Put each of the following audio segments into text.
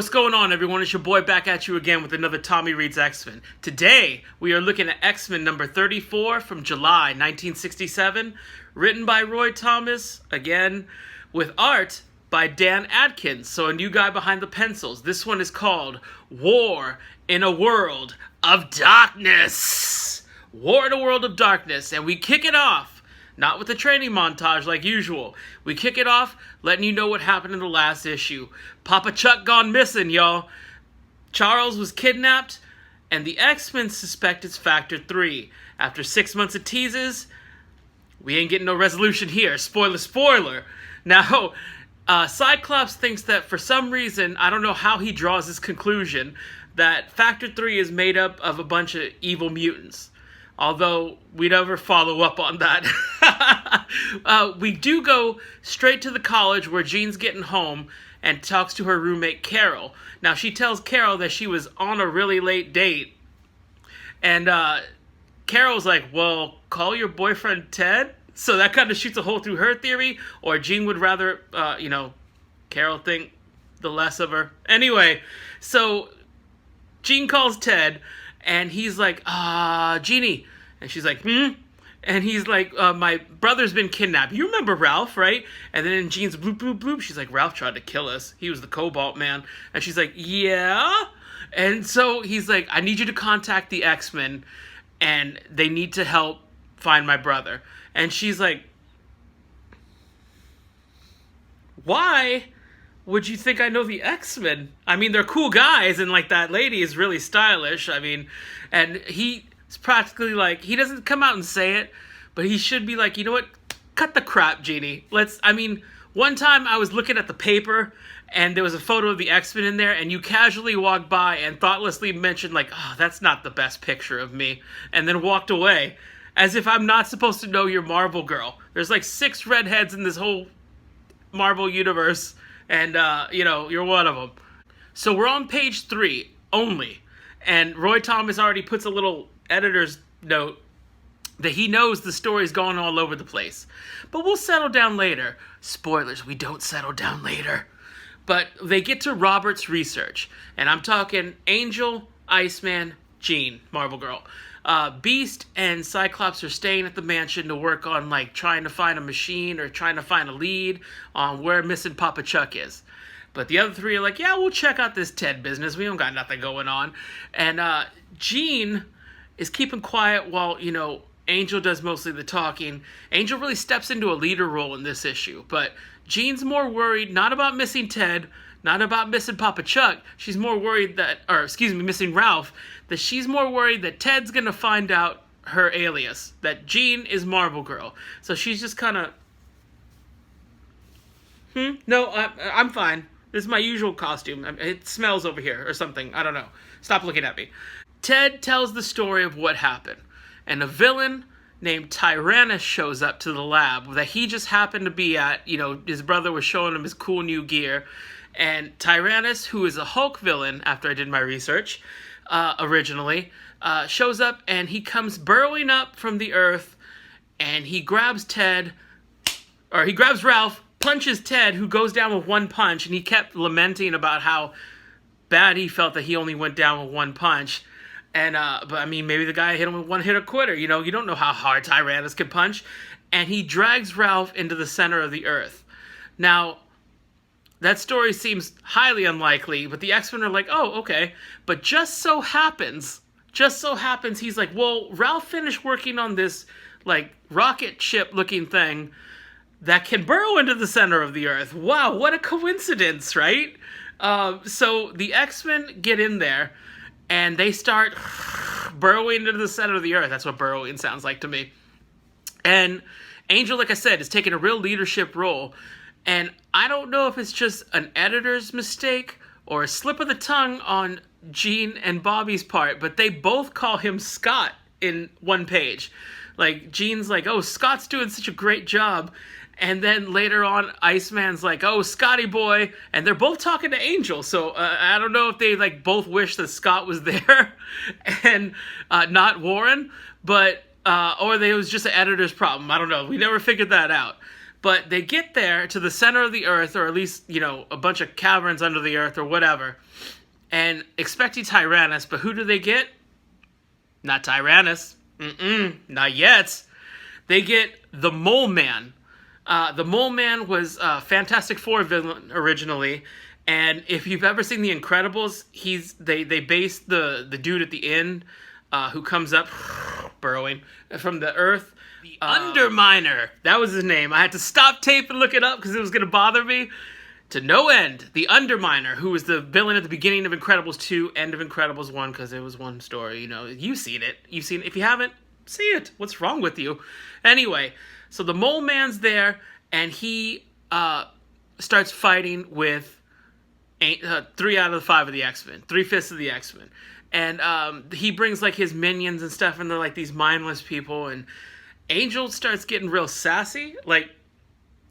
What's going on, everyone? It's your boy back at you again with another Tommy Reads X-Men. Today, we are looking at X-Men number 34 from July 1967, written by Roy Thomas, again, with art by Dan Adkins, so a new guy behind the pencils. This one is called War in a World of Darkness. War in a World of Darkness, and we kick it off not with a training montage like usual. We kick it off letting you know what happened in the last issue. Papa Chuck gone missing, y'all. Charles was kidnapped, and the X-Men suspect it's Factor 3. After 6 months of teases, we ain't getting no resolution here. Spoiler, spoiler. Now, Cyclops thinks that for some reason, I don't know how he draws his conclusion, that Factor 3 is made up of a bunch of evil mutants. Although, we never follow up on that. We do go straight to the college where Jean's getting home and talks to her roommate, Carol. Now, she tells Carol that she was on a really late date. And Carol's like, well, call your boyfriend Ted? So that kind of shoots a hole through her theory. Or Jean would rather, Carol think the less of her. Anyway, so Jean calls Ted. And he's like, Jeannie. And she's like, And he's like, my brother's been kidnapped. You remember Ralph, right? And then in Jean's bloop, bloop, bloop, she's like, Ralph tried to kill us. He was the Cobalt Man. And she's like, yeah? And so he's like, I need you to contact the X-Men. And they need to help find my brother. And she's like, why would you think I know the X-Men? I mean, they're cool guys, and like that lady is really stylish. I mean, and he's practically like, he doesn't come out and say it, but he should be like, you know what? Cut the crap, Jeannie. One time I was looking at the paper, and there was a photo of the X-Men in there, and you casually walked by and thoughtlessly mentioned like, oh, that's not the best picture of me, and then walked away, as if I'm not supposed to know you're Marvel Girl. There's like 6 redheads in this whole Marvel universe. And, you're one of them. So we're on page 3 only. And Roy Thomas already puts a little editor's note that he knows the story's going all over the place. But we'll settle down later. Spoilers, we don't settle down later. But they get to Robert's research. And I'm talking Angel, Iceman, Jean, Marvel Girl. Beast and Cyclops are staying at the mansion to work on, like, trying to find a machine or trying to find a lead on where missing Papa Chuck is. But the other 3 are like, yeah, we'll check out this Ted business. We don't got nothing going on. And Jean is keeping quiet while, Angel does mostly the talking. Angel really steps into a leader role in this issue. But Jean's more worried, not about missing Ted, not about missing Papa Chuck. She's more worried missing Ralph. That she's more worried that Ted's gonna find out her alias. That Jean is Marvel Girl. So she's just kind of, no, I'm fine. This is my usual costume. It smells over here or something. I don't know. Stop looking at me. Ted tells the story of what happened. And a villain named Tyrannus shows up to the lab that he just happened to be at. His brother was showing him his cool new gear. And Tyrannus, who is a Hulk villain, after I did my research, originally, shows up and he comes burrowing up from the earth and he grabs Ralph, punches Ted, who goes down with 1 punch, and he kept lamenting about how bad he felt that he only went down with 1 punch. And, but I mean, maybe the guy hit him with 1 hit a quitter. You don't know how hard Tyrannus can punch. And he drags Ralph into the center of the earth. Now, that story seems highly unlikely, but the X-Men are like, oh, okay. But just so happens, he's like, well, Ralph finished working on this, like, rocket ship-looking thing that can burrow into the center of the earth. Wow, what a coincidence, right? So the X-Men get in there, and they start burrowing into the center of the earth. That's what burrowing sounds like to me. And Angel, like I said, is taking a real leadership role. And I don't know if it's just an editor's mistake or a slip of the tongue on Jean and Bobby's part, but they both call him Scott in 1 page. Like, Jean's like, oh, Scott's doing such a great job. And then later on, Iceman's like, oh, Scotty boy. And they're both talking to Angel. So I don't know if they like both wish that Scott was there and not Warren. But, or it was just an editor's problem. I don't know. We never figured that out. But they get there to the center of the earth, or at least, you know, a bunch of caverns under the earth or whatever, and expecting Tyrannus, but who do they get? Not Tyrannus. Not yet. They get the Mole Man. The Mole Man was a Fantastic Four villain originally, and if you've ever seen The Incredibles, they based the dude at the end who comes up burrowing from the earth. The Underminer. That was his name. I had to stop tape and look it up because it was going to bother me to no end. The Underminer, who was the villain at the beginning of Incredibles 2, end of Incredibles 1, because it was one story. You know, you've seen it. If you haven't, see it. What's wrong with you? Anyway, so the Mole Man's there, and he starts fighting with 3 out of the 5 of the X-Men. 3/5 of the X-Men. And he brings, like, his minions and stuff, and they're, like, these mindless people, and Angel starts getting real sassy. Like,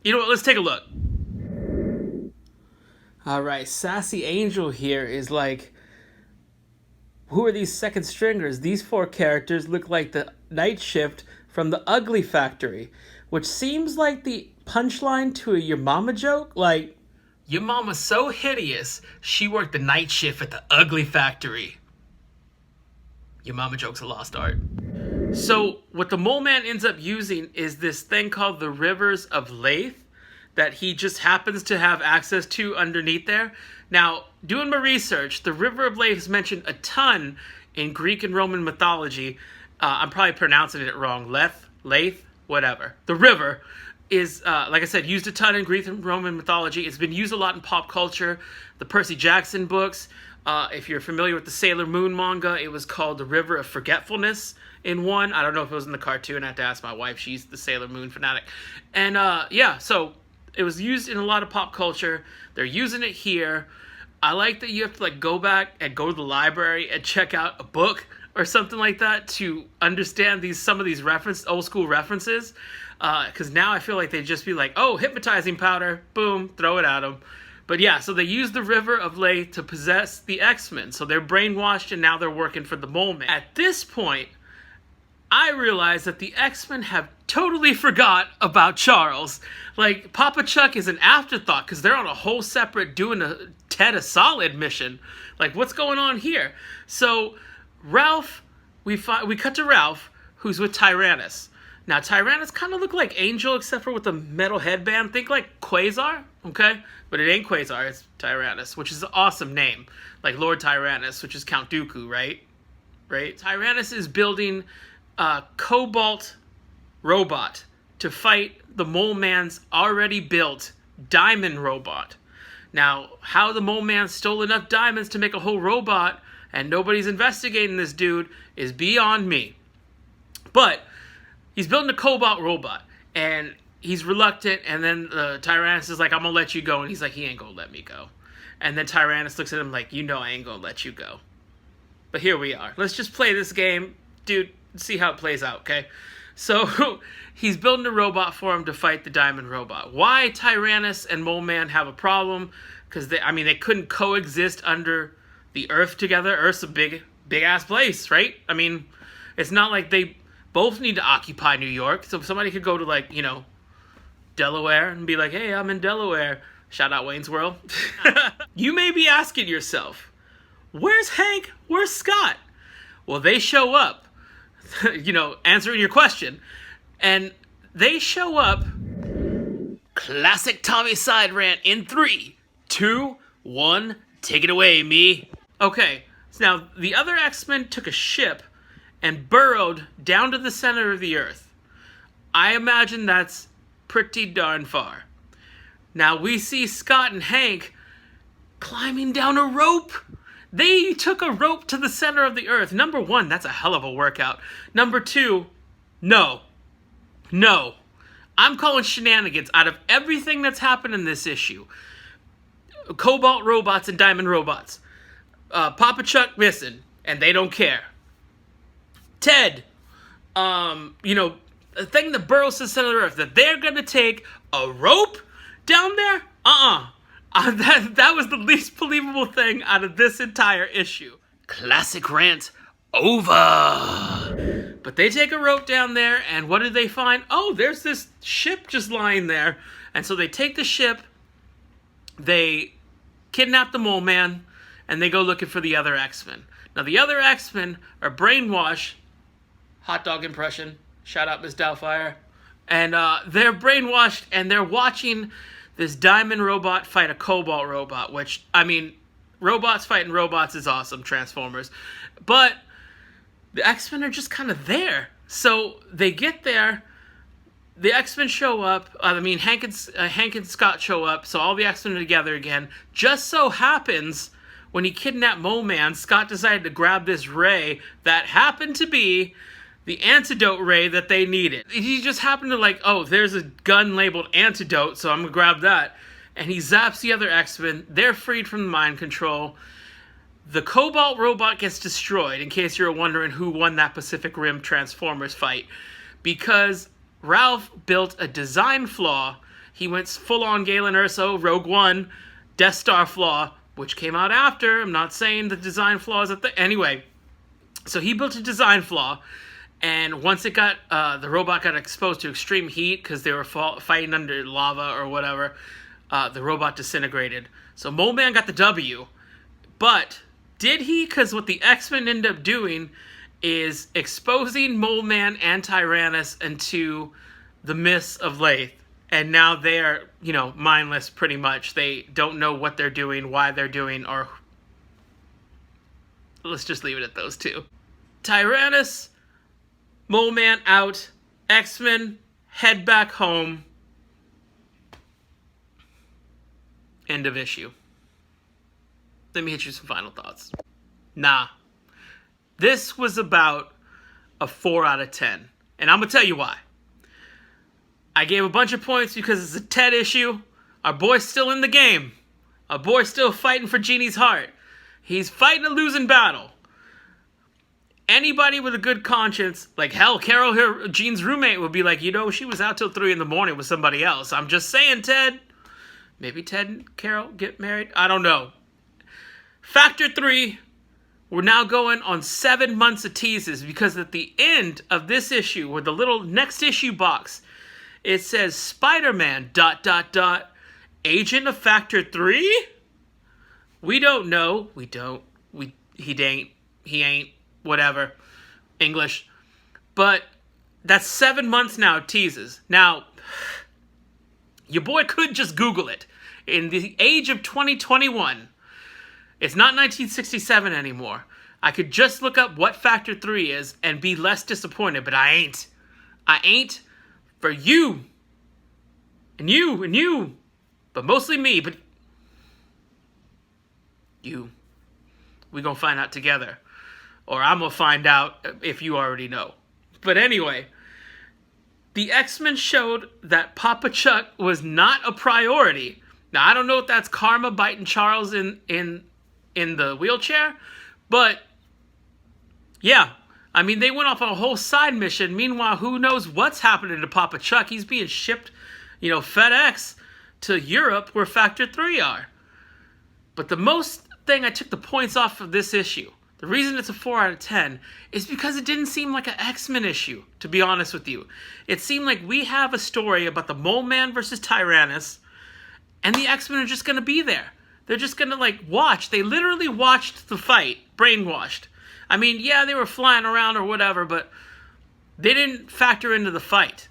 you know what? Let's take a look. All right, Sassy Angel here is like, who are these second stringers? These 4 characters look like the night shift from the Ugly Factory, which seems like the punchline to a Your Mama joke. Like, your mama's so hideous, she worked the night shift at the Ugly Factory. Your Mama joke's a lost art. So what the Mole Man ends up using is this thing called the Rivers of Lathe that he just happens to have access to underneath there. Now, doing my research, the River of Lathe is mentioned a ton in Greek and Roman mythology. I'm probably pronouncing it wrong. Lathe, whatever. The river is, like I said, used a ton in Greek and Roman mythology. It's been used a lot in pop culture. The Percy Jackson books. If you're familiar with the Sailor Moon manga, it was called The River of Forgetfulness in one. I don't know if it was in the cartoon. I have to ask my wife. She's the Sailor Moon fanatic. And yeah, so it was used in a lot of pop culture. They're using it here. I like that you have to like go back and go to the library and check out a book or something like that to understand some of these old school references. Because now I feel like they'd just be like, oh, hypnotizing powder, boom, throw it at them. But yeah, so they use the River of Lathe to possess the X-Men. So they're brainwashed and now they're working for the Mole Man. At this point, I realize that the X-Men have totally forgot about Charles. Like, Papa Chuck is an afterthought because they're on a whole separate doing a Ted a Solid mission. Like, what's going on here? So Ralph, we cut to Ralph, who's with Tyrannus. Now, Tyrannus kind of look like Angel, except for with the metal headband. Think like Quasar, okay? But it ain't Quasar, it's Tyrannus, which is an awesome name. Like Lord Tyrannus, which is Count Dooku, right? Tyrannus is building a Cobalt robot to fight the Mole Man's already built diamond robot. Now, how the Mole Man stole enough diamonds to make a whole robot and nobody's investigating this dude is beyond me. But he's building a Cobalt robot, and he's reluctant, and then Tyrannus is like, I'm going to let you go. And he's like, he ain't going to let me go. And then Tyrannus looks at him like, you know I ain't going to let you go. But here we are. Let's just play this game, dude, see how it plays out, okay? So he's building a robot for him to fight the diamond robot. Why Tyrannus and Mole Man have a problem? Because they couldn't coexist under the Earth together. Earth's a big-ass place, right? I mean, it's not like they both need to occupy New York. So somebody could go to, like, you know, Delaware and be like, hey, I'm in Delaware. Shout out Wayne's World. You may be asking yourself, where's Hank? Where's Scott? Well, they show up, you know, answering your question. And they show up. Classic Tommy side rant in 3, 2, 1. Take it away, me. Okay, so now the other X-Men took a ship and burrowed down to the center of the Earth. I imagine that's pretty darn far. Now we see Scott and Hank climbing down a rope. They took a rope to the center of the Earth. Number 1, that's a hell of a workout. Number 2, no. I'm calling shenanigans out of everything that's happened in this issue. Cobalt robots and diamond robots. Papa Chuck missing, and they don't care. Ted, you know, a thing that burrows to the center of the Earth, that they're going to take a rope down there? That was the least believable thing out of this entire issue. Classic rant over. But they take a rope down there, and what do they find? Oh, there's this ship just lying there. And so they take the ship, they kidnap the Mole Man, and they go looking for the other X-Men. Now, the other X-Men are brainwashed. Hot dog impression. Shout out, Miss Doubtfire. And they're brainwashed, and they're watching this diamond robot fight a cobalt robot, which, I mean, robots fighting robots is awesome, Transformers. But the X-Men are just kind of there. So they get there, the X-Men show up, Hank and Scott show up, so all the X-Men are together again. Just so happens, when he kidnapped Mole Man, Scott decided to grab this ray that happened to be the antidote ray that they needed. He just happened to like, oh, there's a gun labeled antidote, so I'm gonna grab that. And he zaps the other X-Men. They're freed from mind control. The Cobalt robot gets destroyed, in case you're wondering who won that Pacific Rim Transformers fight. Because Ralph built a design flaw. He went full-on Galen Erso, Rogue One, Death Star flaw, which came out after. I'm not saying the design flaw is anyway. So he built a design flaw, and once it got, the robot got exposed to extreme heat because they were fighting under lava or whatever, the robot disintegrated. So Mole Man got the W. But did he? Because what the X-Men end up doing is exposing Mole Man and Tyrannus into the mists of Lathe. And now they are, mindless pretty much. They don't know what they're doing, why they're doing, or... Let's just leave it at those two. Tyrannus, Mole Man out, X-Men head back home. End of issue. Let me hit you some final thoughts. Nah. This was about a 4 out of 10. And I'm going to tell you why. I gave a bunch of points because it's a Ted issue. Our boy's still in the game. Our boy's still fighting for Jeannie's heart. He's fighting a losing battle. Anybody with a good conscience, like hell, Carol, Jean's roommate, would be like, she was out till 3 in the morning with somebody else. I'm just saying, Ted. Maybe Ted and Carol get married. I don't know. Factor 3, we're now going on 7 months of teases because at the end of this issue, with the little next issue box, it says Spider-Man ... Agent of Factor 3? We don't know. He ain't, whatever. English. But that's 7 months now of teases. Now, your boy could just Google it. In the age of 2021, it's not 1967 anymore. I could just look up what Factor 3 is and be less disappointed, but I ain't. I ain't for you. And you. But mostly me, but you. We gonna find out together. Or I'm gonna find out if you already know. But anyway, the X-Men showed that Papa Chuck was not a priority. Now, I don't know if that's karma biting Charles in the wheelchair, but yeah. I mean, they went off on a whole side mission. Meanwhile, who knows what's happening to Papa Chuck? He's being shipped, FedEx to Europe where Factor 3 are. But the most thing I took the points off of this issue, the reason it's a 4 out of 10, is because it didn't seem like an X-Men issue, to be honest with you. It seemed like we have a story about the Mole Man versus Tyrannus, and the X-Men are just going to be there. They're just going to, watch. They literally watched the fight, brainwashed. I mean, yeah, they were flying around or whatever, but they didn't factor into the fight.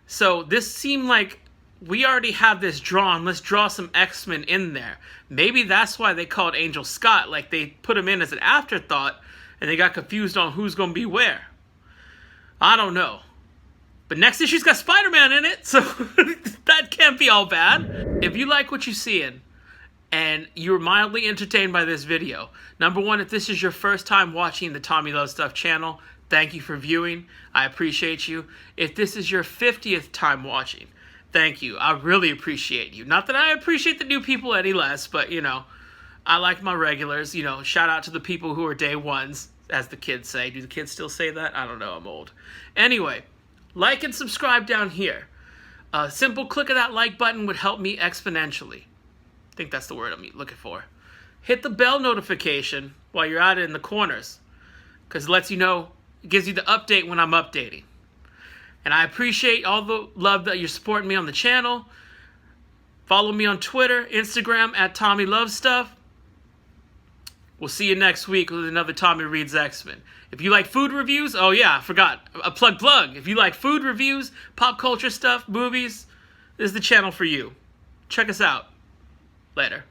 So this seemed like we already have this drawn. Let's draw some X-Men in there. Maybe that's why they called Angel Scott. They put him in as an afterthought, and they got confused on who's going to be where. I don't know. But next issue's got Spider-Man in it, so that can't be all bad. If you like what you're seeing, and you're mildly entertained by this video, number one, if this is your first time watching the Tommy Loves Stuff channel, thank you for viewing. I appreciate you. If this is your 50th time watching, thank you. I really appreciate you. Not that I appreciate the new people any less, but, I like my regulars. Shout out to the people who are day ones, as the kids say. Do the kids still say that? I don't know. I'm old. Anyway, like and subscribe down here. A simple click of that like button would help me exponentially. I think that's the word I'm looking for. Hit the bell notification while you're at it in the corners, because it lets you know It gives you the update when I'm updating. And I appreciate all the love that you're supporting me on the channel. Follow me on Twitter, Instagram, at TommyLovesStuff. We'll see you next week with another Tommy Reads X-Men. If you like food reviews, oh yeah, I forgot. A plug. If you like food reviews, pop culture stuff, movies, this is the channel for you. Check us out. Later.